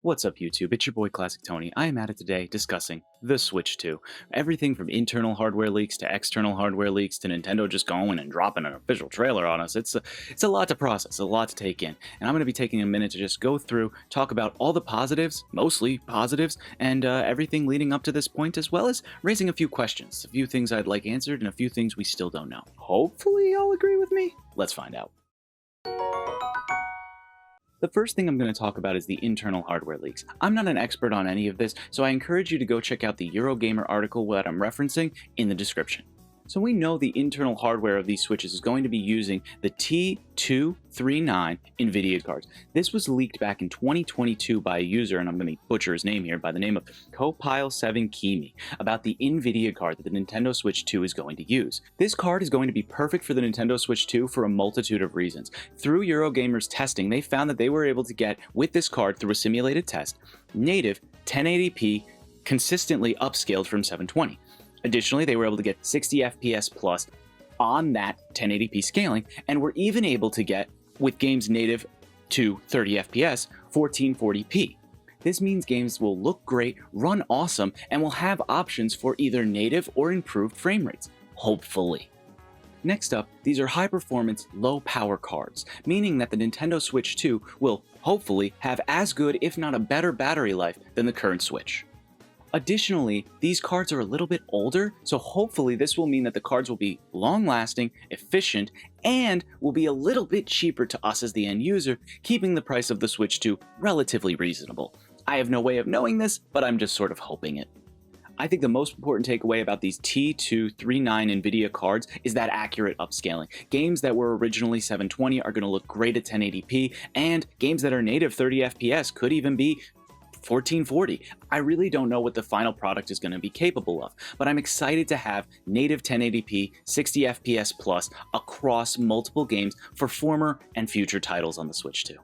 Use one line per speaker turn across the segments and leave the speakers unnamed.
What's up YouTube, it's your boy Classic Tony. I am at it today discussing the Switch 2. Everything from internal hardware leaks to external hardware leaks to Nintendo just going and dropping an official trailer on us. It's a lot to process, a lot to take in. And I'm going to be taking a minute to just go through, talk about all the positives, mostly positives, and everything leading up to this point, as well as raising a few questions, a few things I'd like answered, and a few things we still don't know. Hopefully y'all agree with me? Let's find out. The first thing I'm going to talk about is the internal hardware leaks. I'm not an expert on any of this, so I encourage you to go check out the EuroGamer article that I'm referencing in the description. So we know the internal hardware of these Switches is going to be using the T239 NVIDIA cards. This was leaked back in 2022 by a user, and I'm going to butcher his name here, by the name of Copile7Kimi, about the NVIDIA card that the Nintendo Switch 2 is going to use. This card is going to be perfect for the Nintendo Switch 2 for a multitude of reasons. Through EuroGamer's testing, they found that they were able to get, with this card through a simulated test, native 1080p consistently upscaled from 720. Additionally, they were able to get 60 FPS plus on that 1080p scaling, and were even able to get, with games native to 30 FPS, 1440p. This means games will look great, run awesome, and will have options for either native or improved frame rates, hopefully. Next up, these are high-performance, low-power cards, meaning that the Nintendo Switch 2 will, hopefully, have as good, if not a better battery life than the current Switch. Additionally, these cards are a little bit older, so hopefully this will mean that the cards will be long-lasting, efficient, and will be a little bit cheaper to us as the end user, keeping the price of the Switch 2 relatively reasonable. I have no way of knowing this, but I'm just sort of hoping it. I think the most important takeaway about these T239 NVIDIA cards is that accurate upscaling. Games that were originally 720 are going to look great at 1080p, and games that are native 30 FPS could even be 1440. I really don't know what the final product is going to be capable of, but I'm excited to have native 1080p 60 FPS plus across multiple games for former and future titles on the Switch 2.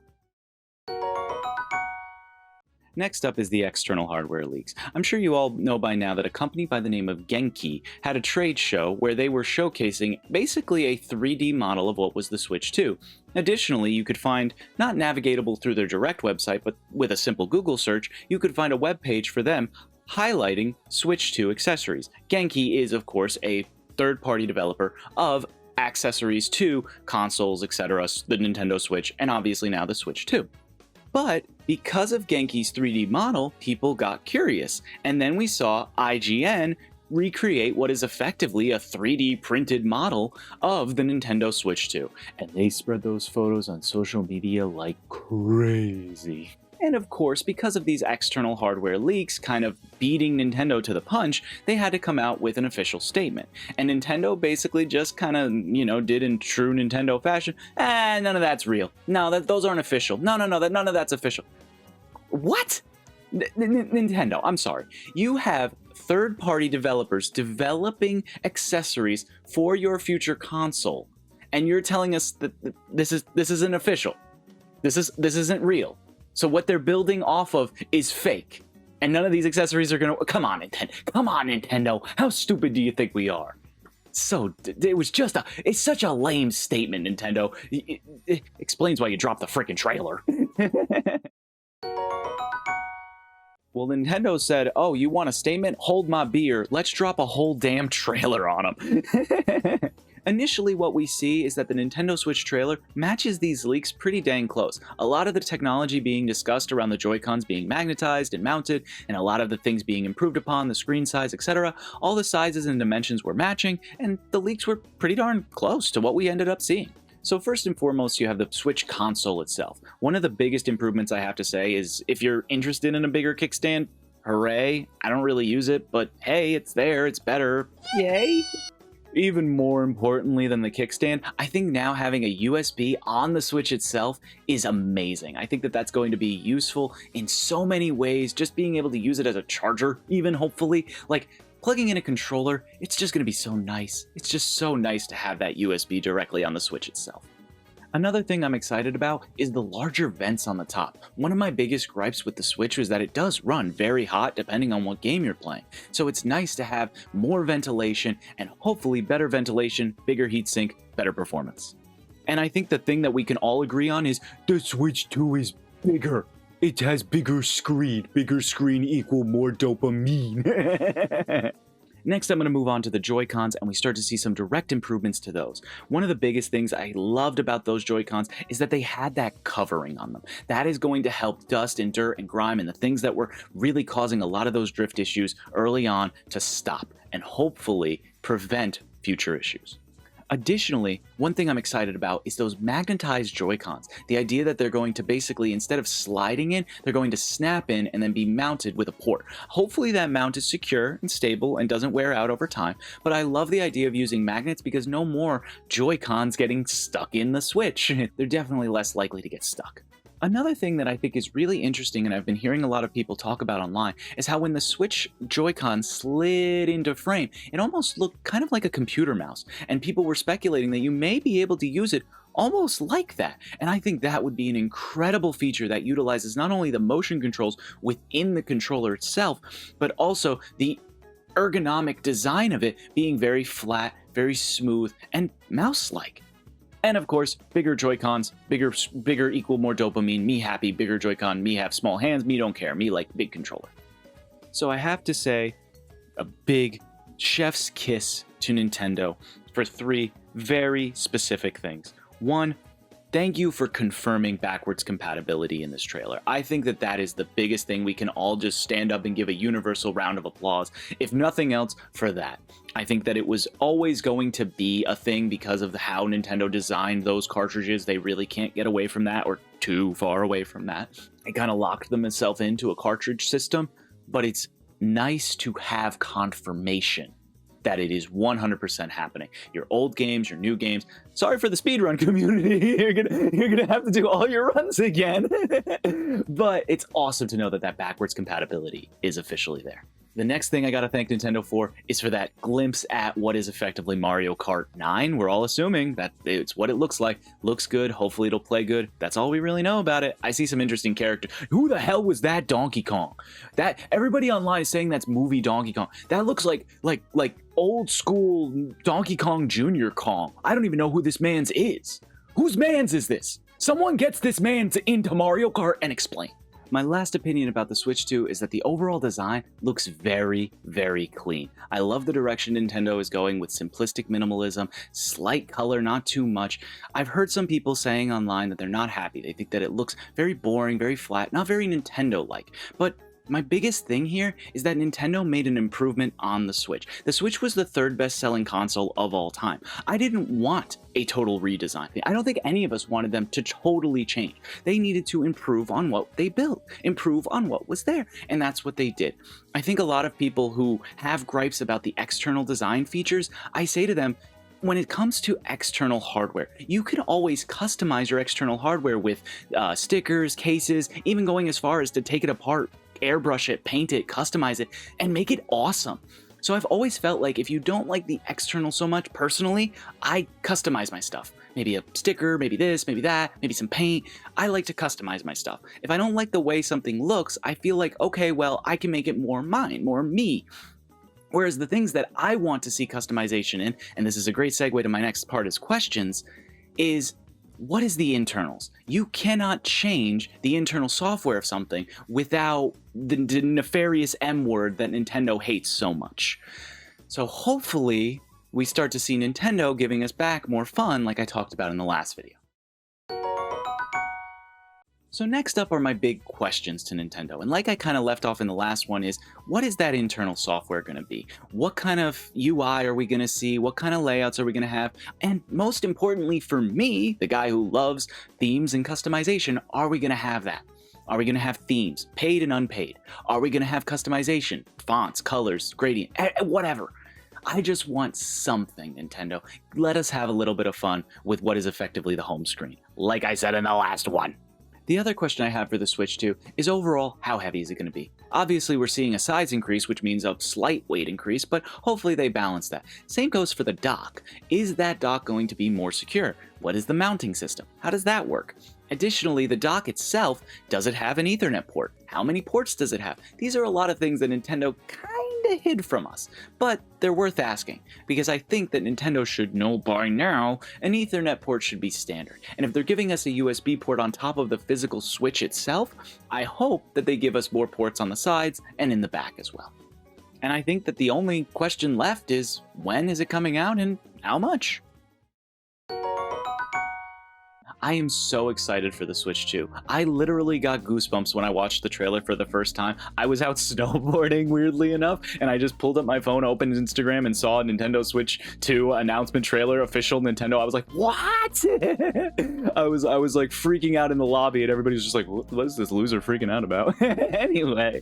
Next up is the external hardware leaks. I'm sure you all know by now that a company by the name of Genki had a trade show where they were showcasing basically a 3D model of what was the Switch 2. Additionally, you could find, not navigatable through their direct website, but with a simple Google search, you could find a web page for them highlighting Switch 2 accessories. Genki is, of course, a third-party developer of accessories to consoles, etc., the Nintendo Switch, and obviously now the Switch 2. But because of Genki's 3D model, people got curious, and then we saw IGN recreate what is effectively a 3D printed model of the Nintendo Switch 2, and they spread those photos on social media like crazy. And of course, because of these external hardware leaks kind of beating Nintendo to the punch, they had to come out with an official statement. And Nintendo basically just kind of, did in true Nintendo fashion, none of that's real. No, those aren't official. No, none of that's official. What? Nintendo, I'm sorry. You have third-party developers developing accessories for your future console, and you're telling us that this isn't official. This isn't real. So what they're building off of is fake. And none of these accessories are gonna... Come on, Nintendo. Come on, Nintendo. How stupid do you think we are? So, it's such a lame statement, Nintendo. It explains why you dropped the frickin' trailer. Well, Nintendo said, oh, you want a statement? Hold my beer. Let's drop a whole damn trailer on them. Initially, what we see is that the Nintendo Switch trailer matches these leaks pretty dang close. A lot of the technology being discussed around the Joy-Cons being magnetized and mounted, and a lot of the things being improved upon, the screen size, etc., all the sizes and dimensions were matching, and the leaks were pretty darn close to what we ended up seeing. So first and foremost, you have the Switch console itself. One of the biggest improvements I have to say is if you're interested in a bigger kickstand, hooray. I don't really use it, but hey, it's there, it's better. Yay! Even more importantly than the kickstand, I think now having a USB on the Switch itself is amazing. I think that that's going to be useful in so many ways, just being able to use it as a charger, even hopefully. Like, plugging in a controller, it's just going to be so nice. It's just so nice to have that USB directly on the Switch itself. Another thing I'm excited about is the larger vents on the top. One of my biggest gripes with the Switch was that it does run very hot depending on what game you're playing. So it's nice to have more ventilation and hopefully better ventilation, bigger heatsink, better performance. And I think the thing that we can all agree on is the Switch 2 is bigger. It has bigger screen equal more dopamine. Next, I'm going to move on to the Joy-Cons, and we start to see some direct improvements to those. One of the biggest things I loved about those Joy-Cons is that they had that covering on them. That is going to help dust and dirt and grime and the things that were really causing a lot of those drift issues early on to stop and hopefully prevent future issues. Additionally, one thing I'm excited about is those magnetized Joy-Cons. The idea that they're going to basically, instead of sliding in, they're going to snap in and then be mounted with a port. Hopefully that mount is secure and stable and doesn't wear out over time, but I love the idea of using magnets because no more Joy-Cons getting stuck in the Switch. They're definitely less likely to get stuck. Another thing that I think is really interesting, and I've been hearing a lot of people talk about online, is how when the Switch Joy-Con slid into frame, it almost looked kind of like a computer mouse, and people were speculating that you may be able to use it almost like that. And I think that would be an incredible feature that utilizes not only the motion controls within the controller itself, but also the ergonomic design of it being very flat, very smooth, and mouse-like. And of course, bigger Joy-Cons, bigger equal more dopamine, me happy, bigger Joy-Con, me have small hands, me don't care, me like big controller. So I have to say, a big chef's kiss to Nintendo for 3 very specific things. 1, thank you for confirming backwards compatibility in this trailer. I think that that is the biggest thing. We can all just stand up and give a universal round of applause, if nothing else, for that. I think that it was always going to be a thing because of how Nintendo designed those cartridges. They really can't get away from that, or too far away from that. It kind of locked themselves into a cartridge system, but it's nice to have confirmation that it is 100% happening. Your old games, your new games. Sorry for the speedrun community. You're gonna have to do all your runs again. But it's awesome to know that that backwards compatibility is officially there. The next thing I gotta thank Nintendo for is for that glimpse at what is effectively Mario Kart 9. We're all assuming that it's what it looks like. Looks good, hopefully it'll play good. That's all we really know about it. I see some interesting characters. Who the hell was that Donkey Kong? That everybody online is saying that's movie Donkey Kong. That looks like old school Donkey Kong Jr. Kong. I don't even know who this man's is. Whose man's is this? Someone gets this man into Mario Kart and explain. My last opinion about the Switch 2 is that the overall design looks very, very clean. I love the direction Nintendo is going with simplistic minimalism, slight color, not too much. I've heard some people saying online that they're not happy. They think that it looks very boring, very flat, not very Nintendo-like. But my biggest thing here is that Nintendo made an improvement on the Switch. The Switch was the 3rd best-selling console of all time. I didn't want a total redesign. I don't think any of us wanted them to totally change. They needed to improve on what they built, improve on what was there, and that's what they did. I think a lot of people who have gripes about the external design features, I say to them, when it comes to external hardware, you can always customize your external hardware with stickers, cases, even going as far as to take it apart, airbrush it, paint it, customize it, and make it awesome. So I've always felt like if you don't like the external so much, personally, I customize my stuff. Maybe a sticker, maybe this, maybe that, maybe some paint. I like to customize my stuff. If I don't like the way something looks, I feel like, okay, well, I can make it more mine, more me. Whereas the things that I want to see customization in, and this is a great segue to my next part is questions, is what is the internals? You cannot change the internal software of something without the nefarious M word that Nintendo hates so much. So hopefully we start to see Nintendo giving us back more fun like I talked about in the last video. So next up are my big questions to Nintendo, and like I kind of left off in the last one is, what is that internal software going to be? What kind of UI are we going to see? What kind of layouts are we going to have? And most importantly for me, the guy who loves themes and customization, are we going to have that? Are we going to have themes, paid and unpaid? Are we going to have customization, fonts, colors, gradient, whatever? I just want something, Nintendo. Let us have a little bit of fun with what is effectively the home screen, like I said in the last one. The other question I have for the Switch 2 is overall, how heavy is it going to be? Obviously, we're seeing a size increase, which means a slight weight increase, but hopefully they balance that. Same goes for the dock. Is that dock going to be more secure? What is the mounting system? How does that work? Additionally, the dock itself, does it have an Ethernet port? How many ports does it have? These are a lot of things that Nintendo kinda hid from us, but they're worth asking, because I think that Nintendo should know by now an Ethernet port should be standard. And if they're giving us a USB port on top of the physical Switch itself, I hope that they give us more ports on the sides and in the back as well. And I think that the only question left is, when is it coming out and how much? I am so excited for the Switch 2. I literally got goosebumps when I watched the trailer for the first time. I was out snowboarding, weirdly enough, and I just pulled up my phone, opened Instagram, and saw a Nintendo Switch 2 announcement trailer, official Nintendo. I was like, what? I was like freaking out in the lobby, and everybody was just like, what is this loser freaking out about? Anyway.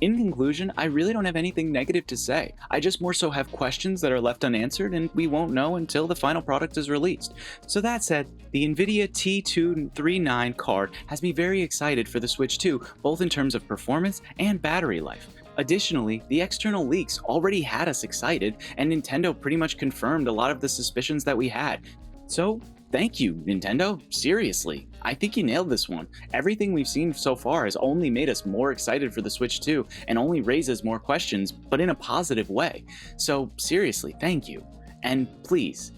In conclusion, I really don't have anything negative to say. I just more so have questions that are left unanswered and we won't know until the final product is released. So that said, the NVIDIA T239 card has me very excited for the Switch 2, both in terms of performance and battery life. Additionally, the external leaks already had us excited, and Nintendo pretty much confirmed a lot of the suspicions that we had. So, thank you, Nintendo. Seriously, I think you nailed this one. Everything we've seen so far has only made us more excited for the Switch 2 and only raises more questions, but in a positive way. So seriously, thank you. And please,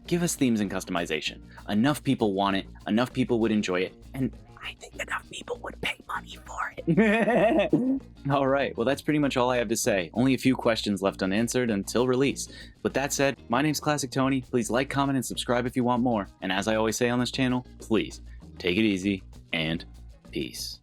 give us themes and customization. Enough people want it, enough people would enjoy it, and I think enough people would pay money for it. Alright, well that's pretty much all I have to say. Only a few questions left unanswered until release. With that said, my name's Classic Tony. Please like, comment, and subscribe if you want more. And as I always say on this channel, please, take it easy, and peace.